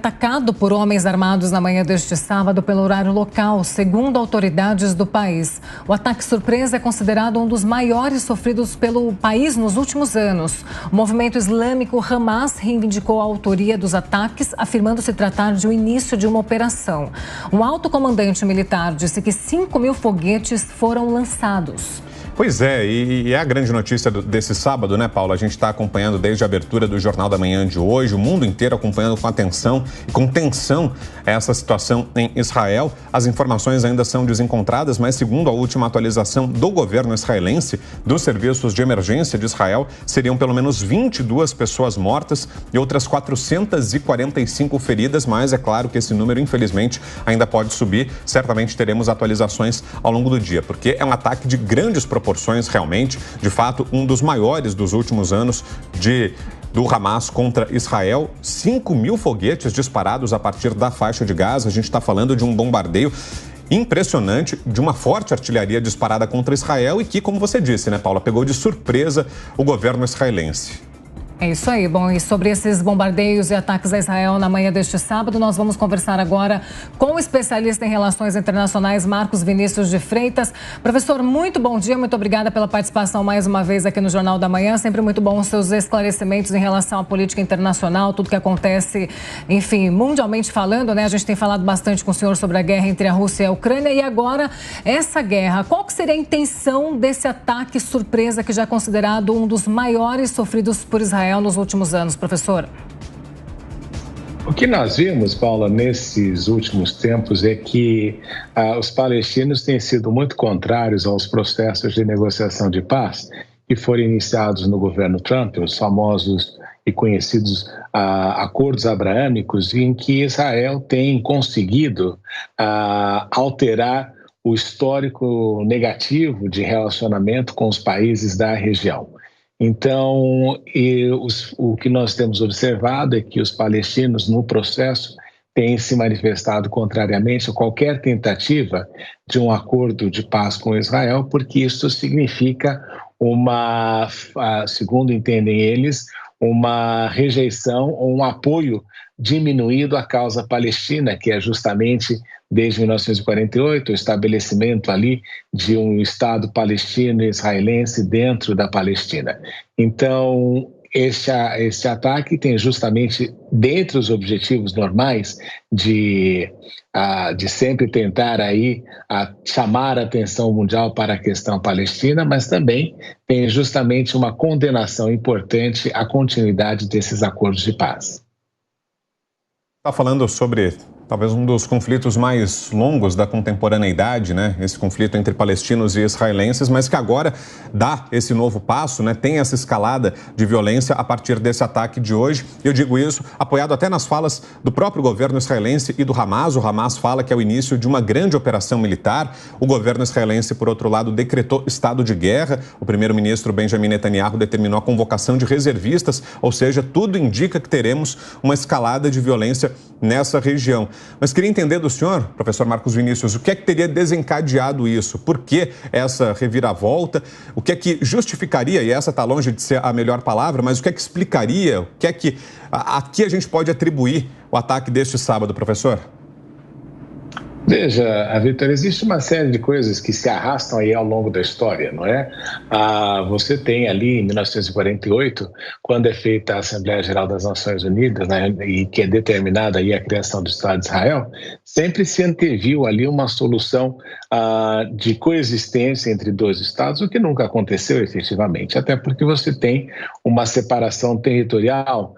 atacado por homens armados na manhã deste sábado pelo horário local, segundo autoridades do país. O ataque surpresa é considerado um dos maiores sofridos pelo país nos últimos anos. O movimento islâmico Hamas reivindicou a autoria dos ataques, afirmando se tratar de o início de uma operação. Um alto comandante militar disse que 5.000 foguetes foram lançados. Pois é, e é a grande notícia desse sábado, né, Paulo? A gente está acompanhando desde a abertura do Jornal da Manhã de hoje, o mundo inteiro acompanhando com atenção e com tensão essa situação em Israel. As informações ainda são desencontradas, mas segundo a última atualização do governo israelense, dos serviços de emergência de Israel, seriam pelo menos 22 pessoas mortas e outras 445 feridas, mas é claro que esse número, infelizmente, ainda pode subir. Certamente teremos atualizações ao longo do dia, porque é um ataque de grandes proporções realmente, de fato, um dos maiores dos últimos anos do Hamas contra Israel. 5.000 foguetes disparados a partir da faixa de Gaza. A gente está falando de um bombardeio impressionante, de uma forte artilharia disparada contra Israel e que, como você disse, né, Paula, pegou de surpresa o governo israelense. É isso aí. Bom, e sobre esses bombardeios e ataques a Israel na manhã deste sábado, nós vamos conversar agora com o especialista em relações internacionais, Marcos Vinícius de Freitas. Professor, muito bom dia, muito obrigada pela participação mais uma vez aqui no Jornal da Manhã. Sempre muito bom os seus esclarecimentos em relação à política internacional, tudo que acontece, enfim, mundialmente falando, né? A gente tem falado bastante com o senhor sobre a guerra entre a Rússia e a Ucrânia e agora essa guerra. Qual que seria a intenção desse ataque surpresa que já é considerado um dos maiores sofridos por Israel nos últimos anos, professor? O que nós vimos, Paula, nesses últimos tempos é que os palestinos têm sido muito contrários aos processos de negociação de paz que foram iniciados no governo Trump, os famosos e conhecidos acordos abraâmicos, em que Israel tem conseguido alterar o histórico negativo de relacionamento com os países da região. Então, o que nós temos observado é que os palestinos, no processo, têm se manifestado contrariamente a qualquer tentativa de um acordo de paz com Israel, porque isso significa segundo entendem eles, uma rejeição ou um apoio diminuído à causa palestina, que é justamente, desde 1948, o estabelecimento ali de um Estado palestino e israelense dentro da Palestina. Então, esse ataque tem justamente, dentre os objetivos normais de sempre tentar aí chamar a atenção mundial para a questão palestina, mas também tem justamente uma condenação importante à continuidade desses acordos de paz. Está falando sobre talvez um dos conflitos mais longos da contemporaneidade, né? Esse conflito entre palestinos e israelenses, mas que agora dá esse novo passo, né? Tem essa escalada de violência a partir desse ataque de hoje. Eu digo isso apoiado até nas falas do próprio governo israelense e do Hamas. O Hamas fala que é o início de uma grande operação militar. O governo israelense, por outro lado, decretou estado de guerra. O primeiro-ministro Benjamin Netanyahu determinou a convocação de reservistas, ou seja, tudo indica que teremos uma escalada de violência nessa região. Mas queria entender do senhor, professor Marcos Vinícius, o que é que teria desencadeado isso? Por que essa reviravolta? O que é que justificaria, e essa está longe de ser a melhor palavra, mas o que é que explicaria, o que é que aqui a gente pode atribuir o ataque deste sábado, professor? Veja, Vitor, existe uma série de coisas que se arrastam aí ao longo da história, não é? Você tem ali, em 1948, quando é feita a Assembleia Geral das Nações Unidas, né, e que é determinada aí a criação do Estado de Israel, sempre se anteviu ali uma solução de coexistência entre dois estados, o que nunca aconteceu efetivamente, até porque você tem uma separação territorial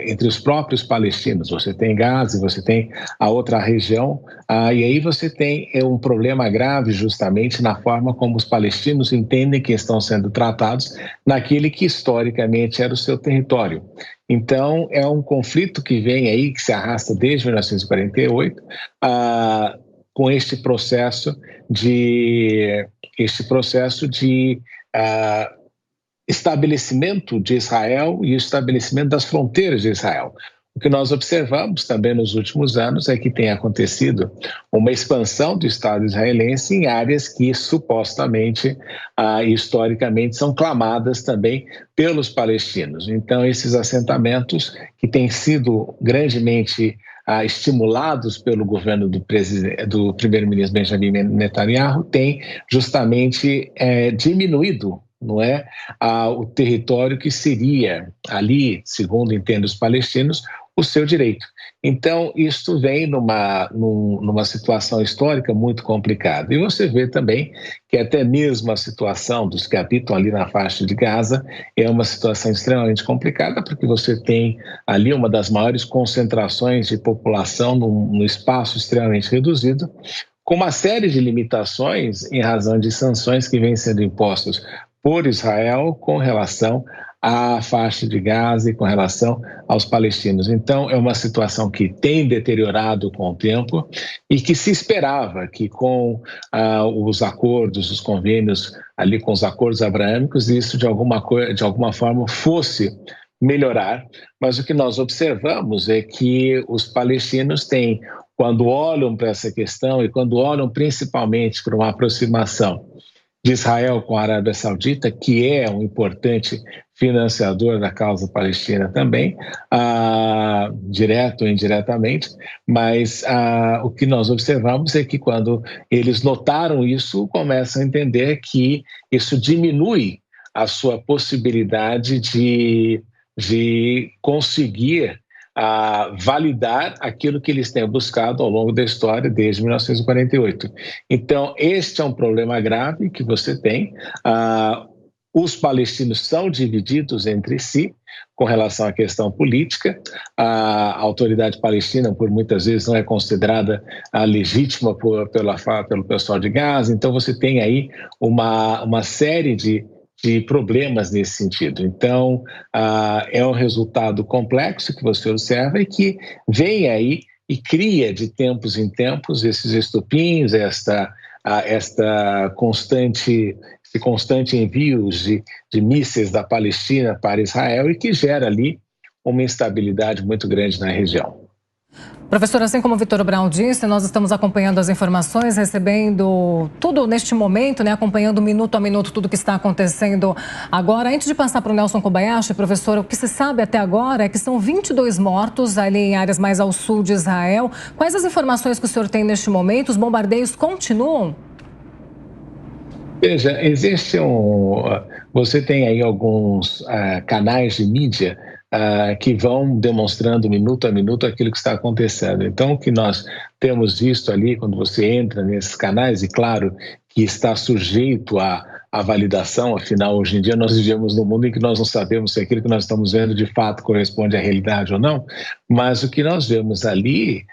entre os próprios palestinos. Você tem Gaza, você tem a outra região, e aí você tem um problema grave justamente na forma como os palestinos entendem que estão sendo tratados naquele que historicamente era o seu território. Então, é um conflito que vem aí, que se arrasta desde 1948, com este processo de estabelecimento de Israel e o estabelecimento das fronteiras de Israel. O que nós observamos também nos últimos anos é que tem acontecido uma expansão do Estado israelense em áreas que supostamente, historicamente, são clamadas também pelos palestinos. Então, esses assentamentos que têm sido grandemente estimulados pelo governo do primeiro-ministro Benjamin Netanyahu têm justamente diminuído, não é, o território que seria ali, segundo entendem os palestinos, o seu direito. Então, isto vem numa situação histórica muito complicada. E você vê também que até mesmo a situação dos que habitam ali na faixa de Gaza é uma situação extremamente complicada, porque você tem ali uma das maiores concentrações de população num espaço extremamente reduzido, com uma série de limitações em razão de sanções que vêm sendo impostas por Israel com relação à faixa de Gaza e com relação aos palestinos. Então, é uma situação que tem deteriorado com o tempo e que se esperava que com os acordos, os convênios, ali com os acordos abraâmicos, isso de alguma forma fosse melhorar. Mas o que nós observamos é que os palestinos têm, quando olham para essa questão e quando olham principalmente para uma aproximação de Israel com a Arábia Saudita, que é um importante financiador da causa palestina também, direto ou indiretamente, mas o que nós observamos é que quando eles notaram isso, começam a entender que isso diminui a sua possibilidade de conseguir validar aquilo que eles têm buscado ao longo da história desde 1948. Então, este é um problema grave que você tem. Os palestinos são divididos entre si com relação à questão política. A autoridade palestina, por muitas vezes, não é considerada legítima pelo pessoal de Gaza. Então, você tem aí uma série de problemas nesse sentido. Então, é um resultado complexo que você observa e que vem aí e cria de tempos em tempos esses estopins, esse constante envio de mísseis da Palestina para Israel e que gera ali uma instabilidade muito grande na região. Professor, assim como o Vitor Brown disse, nós estamos acompanhando as informações, recebendo tudo neste momento, né, acompanhando minuto a minuto tudo que está acontecendo agora. Antes de passar para o Nelson Kobayashi, professor, o que se sabe até agora é que são 22 mortos ali em áreas mais ao sul de Israel. Quais as informações que o senhor tem neste momento? Os bombardeios continuam? Veja, você tem aí alguns canais de mídia que vão demonstrando minuto a minuto aquilo que está acontecendo. Então, o que nós temos visto ali, quando você entra nesses canais, e claro que está sujeito à validação, afinal, hoje em dia nós vivemos num mundo em que nós não sabemos se aquilo que nós estamos vendo de fato corresponde à realidade ou não, mas o que nós vemos ali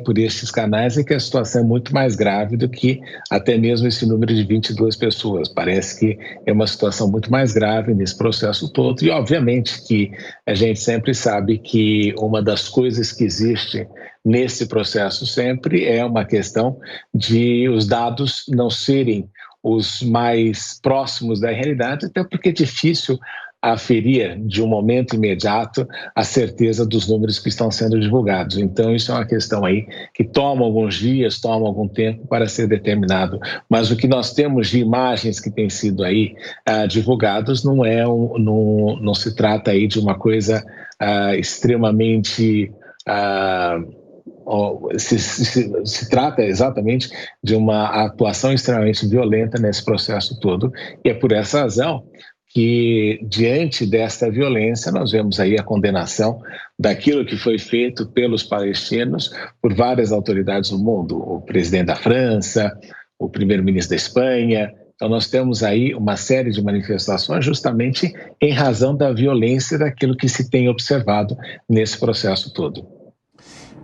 por estes canais é que a situação é muito mais grave do que até mesmo esse número de 22 pessoas. Parece que é uma situação muito mais grave nesse processo todo e, obviamente, que a gente sempre sabe que uma das coisas que existe nesse processo sempre é uma questão de os dados não serem os mais próximos da realidade, até porque é difícil aferir de um momento imediato a certeza dos números que estão sendo divulgados. Então, isso é uma questão aí que toma alguns dias, toma algum tempo para ser determinado. Mas o que nós temos de imagens que têm sido aí divulgadas não se trata aí de uma coisa extremamente... Se trata exatamente de uma atuação extremamente violenta nesse processo todo. E é por essa razão que, diante desta violência, nós vemos aí a condenação daquilo que foi feito pelos palestinos por várias autoridades do mundo, o presidente da França, o primeiro-ministro da Espanha. Então, nós temos aí uma série de manifestações justamente em razão da violência daquilo que se tem observado nesse processo todo.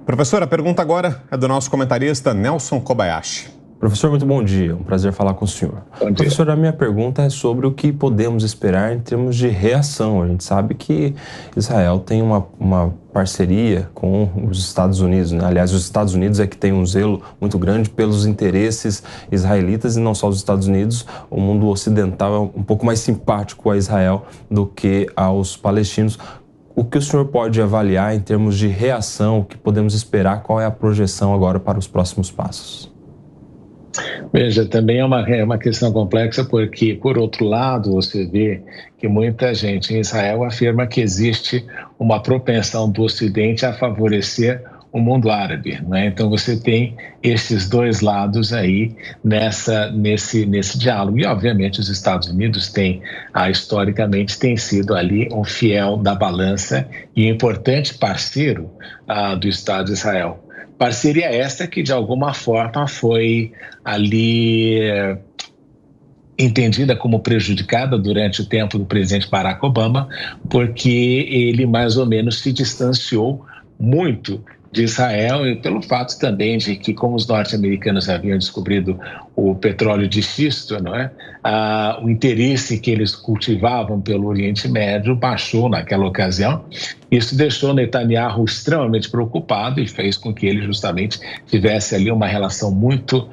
Professor, a pergunta agora é do nosso comentarista Nelson Kobayashi. Professor, muito bom dia. Um prazer falar com o senhor. Professor, a minha pergunta é sobre o que podemos esperar em termos de reação. A gente sabe que Israel tem uma parceria com os Estados Unidos, né? Aliás, os Estados Unidos é que tem um zelo muito grande pelos interesses israelitas e não só os Estados Unidos. O mundo ocidental é um pouco mais simpático a Israel do que aos palestinos. o que o senhor pode avaliar em termos de reação, o que podemos esperar, qual é a projeção agora para os próximos passos? Veja, também é uma questão complexa porque, por outro lado, você vê que muita gente em Israel afirma que existe uma propensão do Ocidente a favorecer o mundo árabe, né? Então você tem esses dois lados aí nesse diálogo. E, obviamente, os Estados Unidos historicamente, tem sido ali um fiel da balança e um importante parceiro do Estado de Israel. Parceria esta que, de alguma forma, foi ali entendida como prejudicada durante o tempo do presidente Barack Obama, porque ele mais ou menos se distanciou muito de Israel e pelo fato também de que, como os norte-americanos haviam descobrido o petróleo de xisto, não é? O interesse que eles cultivavam pelo Oriente Médio baixou naquela ocasião. Isso deixou Netanyahu extremamente preocupado e fez com que ele justamente tivesse ali uma relação muito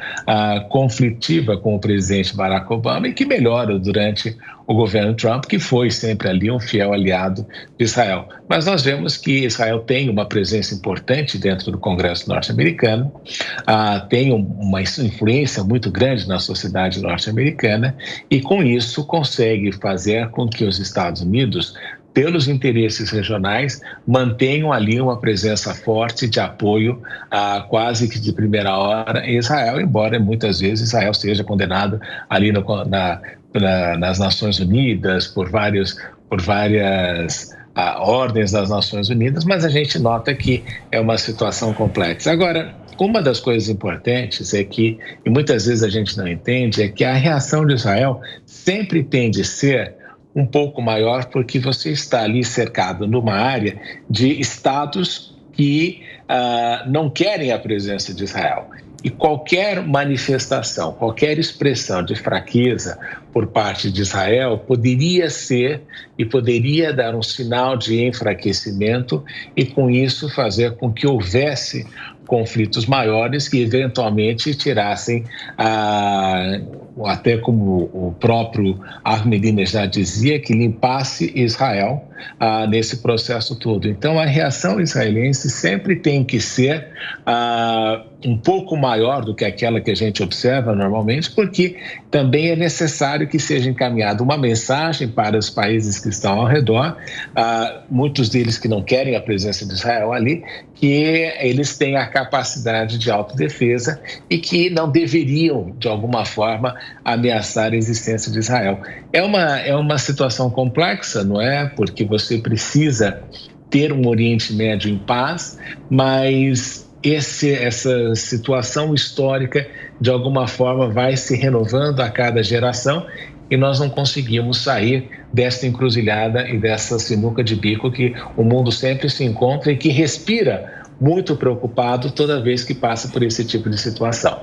conflitiva com o presidente Barack Obama e que melhora durante o governo Trump, que foi sempre ali um fiel aliado de Israel. Mas nós vemos que Israel tem uma presença importante dentro do Congresso norte-americano, tem uma influência muito grande na sociedade norte-americana e, com isso, consegue fazer com que os Estados Unidos, pelos interesses regionais, mantenham ali uma presença forte de apoio quase que de primeira hora em Israel, embora muitas vezes Israel seja condenado ali nas Nações Unidas por várias ordens das Nações Unidas, mas a gente nota que é uma situação complexa. Agora, uma das coisas importantes é que, e muitas vezes a gente não entende, é que a reação de Israel sempre tende a ser um pouco maior porque você está ali cercado numa área de estados que não querem a presença de Israel. E qualquer manifestação, qualquer expressão de fraqueza por parte de Israel poderia ser e poderia dar um sinal de enfraquecimento e, com isso, fazer com que houvesse conflitos maiores que eventualmente tirassem, até como o próprio Ahmadinejad dizia, que limpasse Israel nesse processo todo. Então, a reação israelense sempre tem que ser um pouco maior do que aquela que a gente observa normalmente, porque também é necessário que seja encaminhada uma mensagem para os países que estão ao redor, muitos deles que não querem a presença de Israel ali, que eles têm a capacidade de autodefesa e que não deveriam, de alguma forma, ameaçar a existência de Israel. É uma situação complexa, não é? Porque você precisa ter um Oriente Médio em paz, mas essa situação histórica, de alguma forma, vai se renovando a cada geração e nós não conseguimos sair desta encruzilhada e dessa sinuca de bico que o mundo sempre se encontra e que respira muito preocupado toda vez que passa por esse tipo de situação.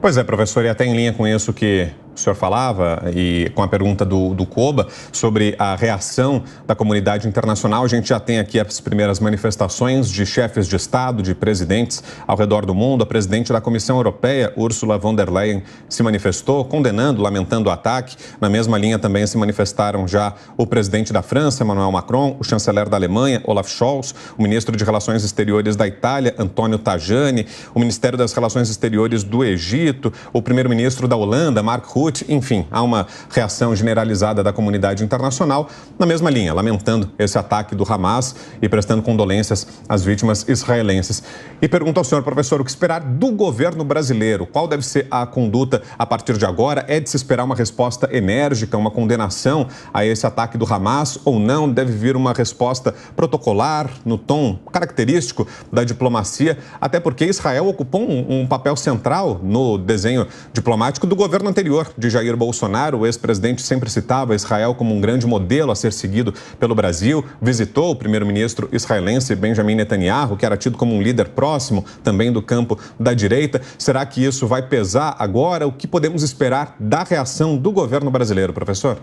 Pois é, professor, e até em linha com isso que o senhor falava e com a pergunta do Koba sobre a reação da comunidade internacional, a gente já tem aqui as primeiras manifestações de chefes de Estado, de presidentes ao redor do mundo. A presidente da Comissão Europeia, Ursula von der Leyen, se manifestou condenando, lamentando o ataque. Na mesma linha também se manifestaram já o presidente da França, Emmanuel Macron, o chanceler da Alemanha, Olaf Scholz, o ministro de Relações Exteriores da Itália, Antonio Tajani, o Ministério das Relações Exteriores do Egito, o primeiro-ministro da Holanda, Mark Rutte. Enfim, há uma reação generalizada da comunidade internacional na mesma linha, lamentando esse ataque do Hamas e prestando condolências às vítimas israelenses. E pergunto ao senhor, professor, o que esperar do governo brasileiro? Qual deve ser a conduta a partir de agora? É de se esperar uma resposta enérgica, uma condenação a esse ataque do Hamas ou não? Deve vir uma resposta protocolar, no tom característico da diplomacia, até porque Israel ocupou um papel central no desenho diplomático do governo anterior de Jair Bolsonaro. O ex-presidente sempre citava Israel como um grande modelo a ser seguido pelo Brasil, visitou o primeiro-ministro israelense Benjamin Netanyahu, que era tido como um líder próximo também do campo da direita. Será que isso vai pesar agora? O que podemos esperar da reação do governo brasileiro, professor?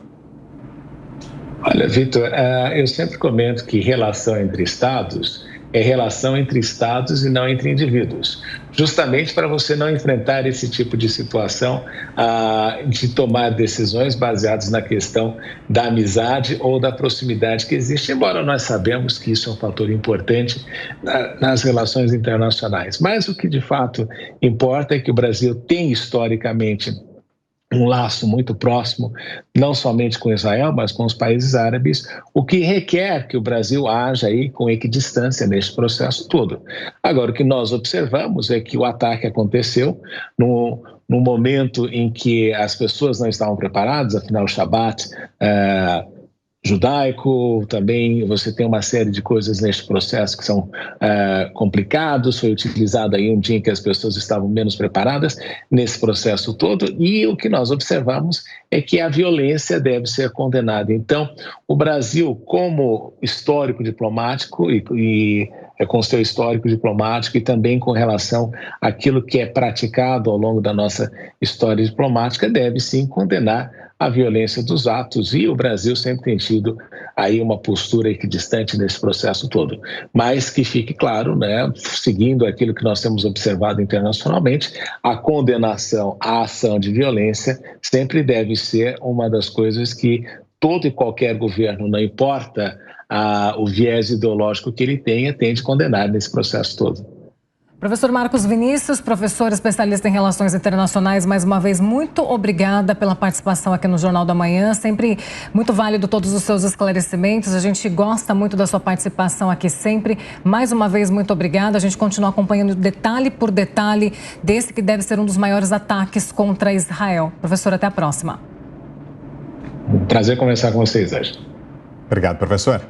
Olha, Vitor, eu sempre comento que relação entre estados relação entre estados e não entre indivíduos, justamente para você não enfrentar esse tipo de situação de tomar decisões baseadas na questão da amizade ou da proximidade que existe, embora nós sabemos que isso é um fator importante nas relações internacionais. Mas o que de fato importa é que o Brasil tem historicamente um laço muito próximo, não somente com Israel, mas com os países árabes, o que requer que o Brasil haja aí com equidistância nesse processo todo. Agora, o que nós observamos é que o ataque aconteceu no momento em que as pessoas não estavam preparadas, afinal o Shabat judaico, também você tem uma série de coisas neste processo que são complicados, foi utilizado aí um dia em que as pessoas estavam menos preparadas nesse processo todo, e o que nós observamos é que a violência deve ser condenada. Então, o Brasil, como histórico diplomático e com seu histórico diplomático e também com relação àquilo que é praticado ao longo da nossa história diplomática, deve sim condenar a violência dos atos, e o Brasil sempre tem tido aí uma postura equidistante nesse processo todo. Mas que fique claro, né, seguindo aquilo que nós temos observado internacionalmente, a condenação à ação de violência sempre deve ser uma das coisas que todo e qualquer governo, não importa o viés ideológico que ele tenha, tem de condenar nesse processo todo. Professor Marcos Vinícius, professor especialista em relações internacionais, mais uma vez, muito obrigada pela participação aqui no Jornal da Manhã. Sempre muito válido todos os seus esclarecimentos. A gente gosta muito da sua participação aqui sempre. Mais uma vez, muito obrigada. A gente continua acompanhando detalhe por detalhe desse que deve ser um dos maiores ataques contra Israel. Professor, até a próxima. Prazer conversar com vocês hoje. Obrigado, professor.